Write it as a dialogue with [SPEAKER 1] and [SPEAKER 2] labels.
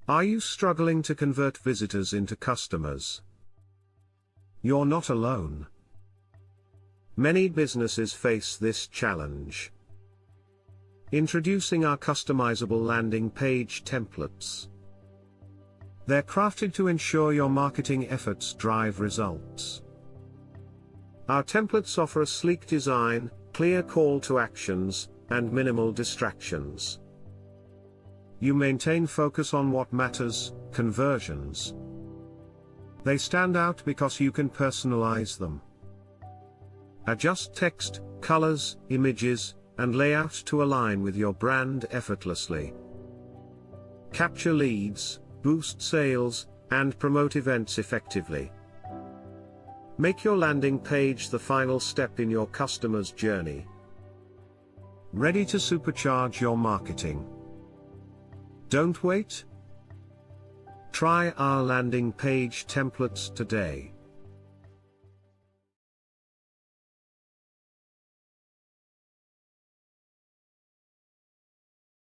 [SPEAKER 1] Are you struggling to convert visitors into customers? You're not alone. Many businesses face this challenge. Introducing our customizable landing page templates. They're crafted to ensure your marketing efforts drive results. Our templates offer a sleek design, clear call to actions, and minimal distractions. You maintain focus on what matters, conversions. They stand out because you can personalize them. Adjust text, colors, images, and layout to align with your brand effortlessly. Capture leads, boost sales, and promote events effectively. Make your landing page the final step in your customer's journey. Ready to supercharge your marketing? Don't wait. Try our landing page templates today.